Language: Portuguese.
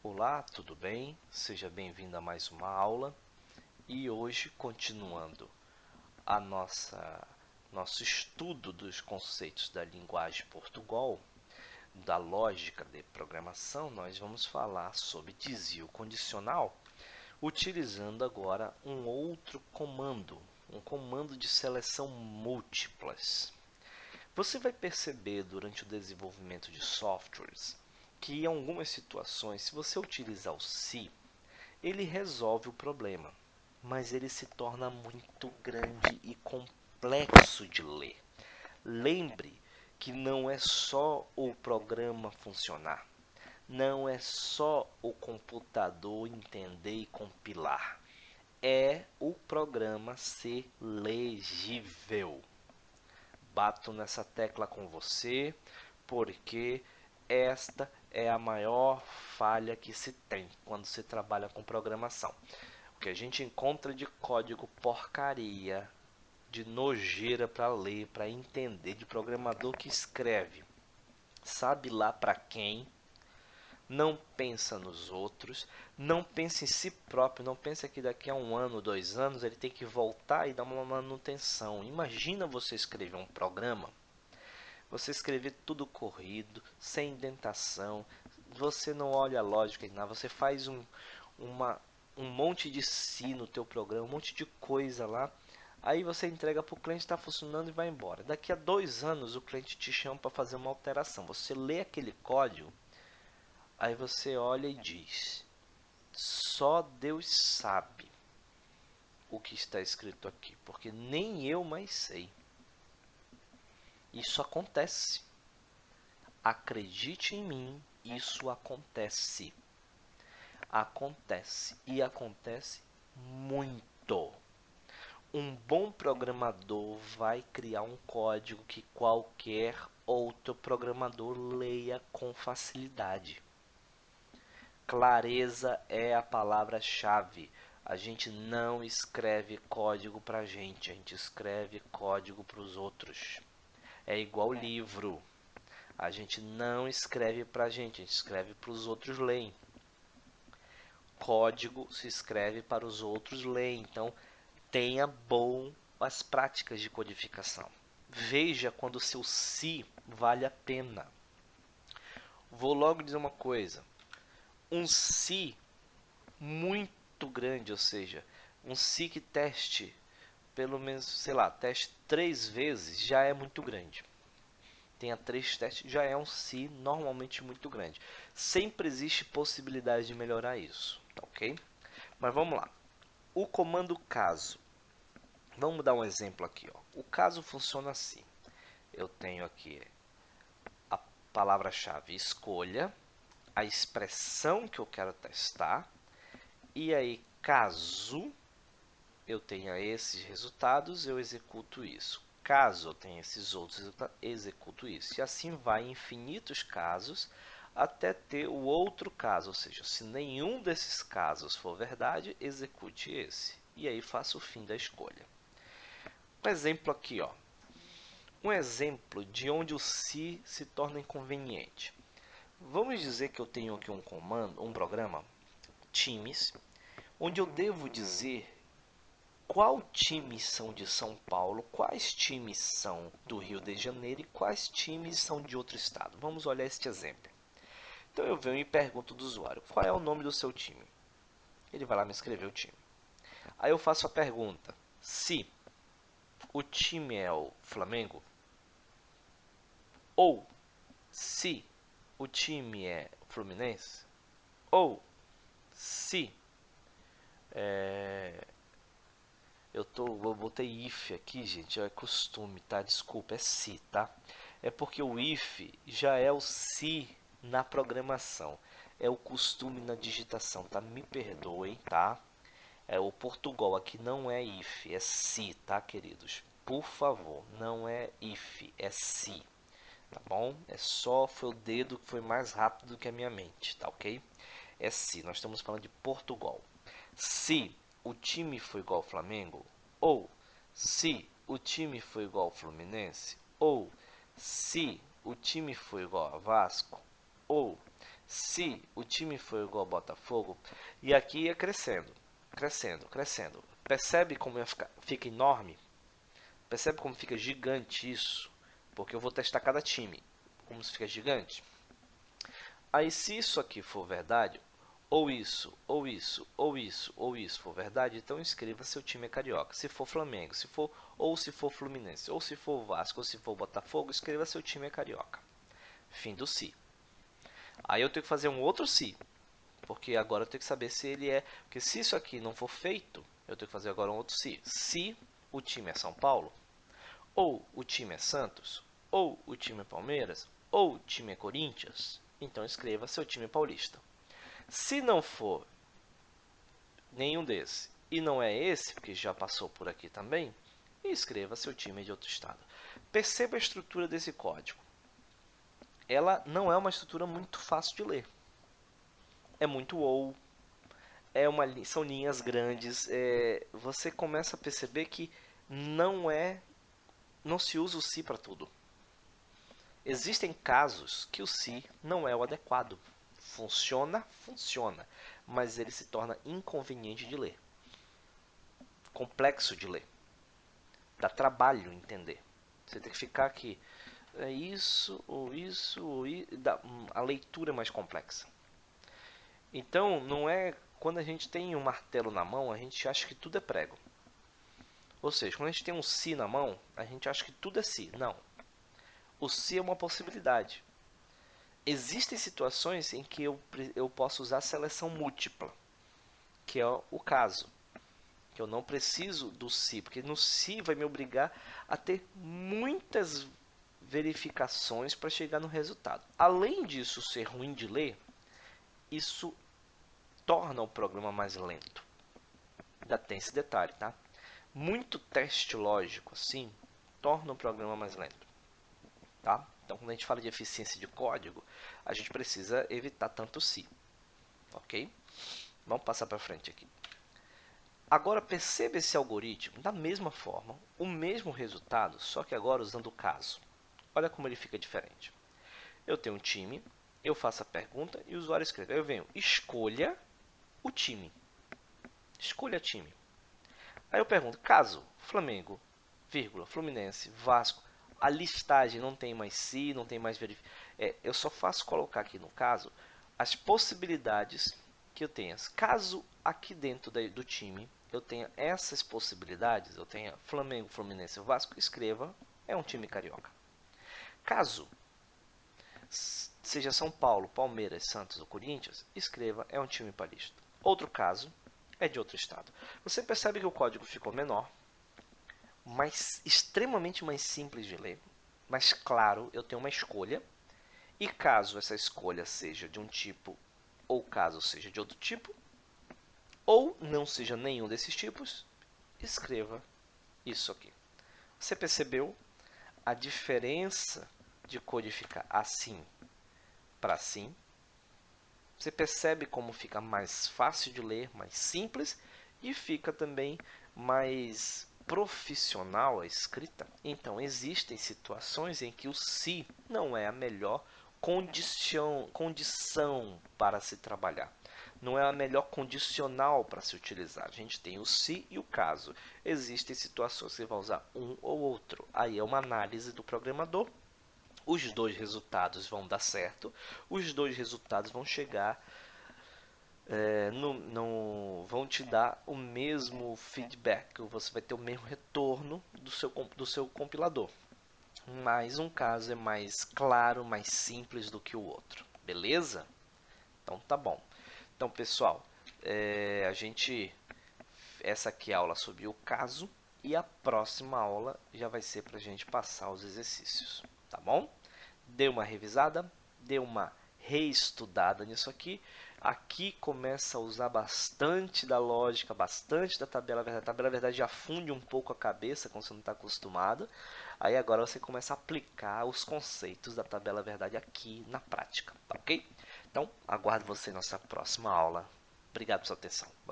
Olá, tudo bem? Seja bem-vindo a mais uma aula e hoje continuando a nosso estudo dos conceitos da linguagem Portugal, da lógica de programação, nós vamos falar sobre desvio condicional, utilizando agora um outro comando, um comando de seleção múltiplas. Você vai perceber durante o desenvolvimento de softwares que em algumas situações, se você utilizar o se, ele resolve o problema, mas ele se torna muito grande e complexo de ler. Lembre que não é só o programa funcionar, não é só o computador entender e compilar, é o programa ser legível. Bato nessa tecla com você porque esta é a maior falha que se tem quando se trabalha com programação. O que a gente encontra de código porcaria, de nojeira para ler, para entender, de programador que escreve, sabe lá para quem, não pensa nos outros, não pensa em si próprio, não pensa que daqui a 1 ano, 2 anos, ele tem que voltar e dar uma manutenção. Imagina você escrever um programa, você escrever tudo corrido, sem indentação, você não olha a lógica nem nada, você faz um monte de si no teu programa, um monte de coisa lá, aí você entrega para o cliente, está funcionando e vai embora. Daqui a 2 anos o cliente te chama para fazer uma alteração, você lê aquele código, aí você olha e diz, só Deus sabe o que está escrito aqui, porque nem eu mais sei. Isso acontece. Acredite em mim, isso acontece. Acontece e acontece muito. Um bom programador vai criar um código que qualquer outro programador leia com facilidade. Clareza é a palavra-chave. A gente não escreve código para a gente escreve código para os outros. É igual livro. A gente não escreve para a gente escreve para os outros lerem. Código se escreve para os outros lerem. Então, tenha boas práticas de codificação. Veja quando o seu se vale a pena. Vou logo dizer uma coisa. Um se muito grande, ou seja, um se que teste pelo menos, sei lá, teste 3 vezes, já é muito grande. Tenha 3 testes, já é um se normalmente muito grande. Sempre existe possibilidade de melhorar isso, tá ok? Mas vamos lá. O comando caso. Vamos dar um exemplo aqui, ó. O caso funciona assim. Eu tenho aqui a palavra-chave escolha, a expressão que eu quero testar, e aí caso eu tenha esses resultados, eu executo isso. Caso eu tenha esses outros resultados, executo isso. E assim vai em infinitos casos até ter o outro caso. Ou seja, se nenhum desses casos for verdade, execute esse. E aí faça o fim da escolha. Um exemplo aqui, ó. Um exemplo de onde o se torna inconveniente. Vamos dizer que eu tenho aqui um comando, um programa, times, onde eu devo dizer qual times são de São Paulo, quais times são do Rio de Janeiro e quais times são de outro estado. Vamos olhar este exemplo. Então eu venho e pergunto do usuário, qual é o nome do seu time? Ele vai lá me escrever o time. Aí eu faço a pergunta, se o time é o Flamengo, ou se o time é o Fluminense, ou se eu botei if aqui, gente, é costume, tá? Desculpa, é se, tá? É porque o if já é o se na programação. É o costume na digitação, tá? Me perdoem, tá? É o Portugal aqui não é if, é se, tá, queridos? Por favor, não é if, é se, tá bom? É só, foi o dedo que foi mais rápido do que a minha mente, tá ok? É se, nós estamos falando de Portugal. Se o time foi igual ao Flamengo, ou se o time foi igual ao Fluminense, ou se o time foi igual ao Vasco, ou Se o time for igual ao Botafogo, e aqui ia crescendo, crescendo, crescendo. Percebe como fica enorme? Percebe como fica gigante isso? Porque eu vou testar cada time. Como se fica gigante. Aí se isso aqui for verdade, ou isso, ou isso, ou isso, ou isso for verdade, então escreva seu time é carioca. Se for Flamengo, se for Fluminense, ou se for Vasco, ou se for Botafogo, escreva seu time é carioca. Fim do se. Aí eu tenho que fazer um outro se, porque agora eu tenho que saber se ele é, porque se isso aqui não for feito, eu tenho que fazer agora um outro se. Se o time é São Paulo, ou o time é Santos, ou o time é Palmeiras, ou o time é Corinthians, então escreva seu time paulista. Se não for nenhum desses e não é esse, porque já passou por aqui também, escreva seu time de outro estado. Perceba a estrutura desse código. Ela não é uma estrutura muito fácil de ler. É muito ou, são linhas grandes. Você começa a perceber que não se usa o se para tudo. Existem casos que o se não é o adequado. Funciona, funciona, mas ele se torna inconveniente de ler, complexo de ler. Dá trabalho entender. Você tem que ficar aqui. É isso, ou isso, ou isso. A leitura é mais complexa. Então, não é. Quando a gente tem um martelo na mão, a gente acha que tudo é prego. Ou seja, quando a gente tem um si na mão, a gente acha que tudo é si. Não. O si é uma possibilidade. Existem situações em que eu posso usar seleção múltipla, que é o caso. Que eu não preciso do se, porque no se vai me obrigar a ter muitas verificações para chegar no resultado. Além disso ser ruim de ler, isso torna o programa mais lento. Ainda tem esse detalhe, tá? Muito teste lógico assim torna o programa mais lento, tá? Então, quando a gente fala de eficiência de código, a gente precisa evitar tanto se, ok? Vamos passar para frente aqui. Agora perceba esse algoritmo da mesma forma, o mesmo resultado, só que agora usando o caso. Olha como ele fica diferente. Eu tenho um time, eu faço a pergunta e o usuário escreve. Eu venho, escolha o time. Escolha time. Aí eu pergunto, caso Flamengo, vírgula, Fluminense, Vasco, a listagem não tem mais se, não tem mais verificação. Eu só faço colocar aqui no caso as possibilidades que eu tenha. Caso aqui dentro do time eu tenha essas possibilidades, eu tenha Flamengo, Fluminense, Vasco, escreva, é um time carioca. Caso seja São Paulo, Palmeiras, Santos ou Corinthians, escreva, é um time paulista. Outro caso é de outro estado. Você percebe que o código ficou menor, extremamente mais simples de ler, mas claro, eu tenho uma escolha, e caso essa escolha seja de um tipo, ou caso seja de outro tipo, ou não seja nenhum desses tipos, escreva isso aqui. Você percebeu a diferença de codificar assim para assim? Você percebe como fica mais fácil de ler, mais simples e fica também mais profissional a escrita? Então, existem situações em que o se não é a melhor condição para se trabalhar. Não é a melhor condicional para se utilizar. A gente tem o se e o caso. Existem situações que você vai usar um ou outro. Aí é uma análise do programador. Os dois resultados vão dar certo, os dois resultados vão chegar, vão te dar o mesmo feedback, você vai ter o mesmo retorno do seu compilador. Mas um caso é mais claro, mais simples do que o outro, beleza? Então tá bom. Então pessoal, essa aqui é a aula sobre o caso e a próxima aula já vai ser para a gente passar os exercícios, tá bom? Dê uma revisada, dê uma reestudada nisso aqui. Aqui começa a usar bastante da lógica, bastante da tabela verdade. A tabela verdade já funde um pouco a cabeça quando você não está acostumado. Aí agora você começa a aplicar os conceitos da tabela verdade aqui na prática, tá ok? Então, aguardo você na nossa próxima aula. Obrigado pela sua atenção.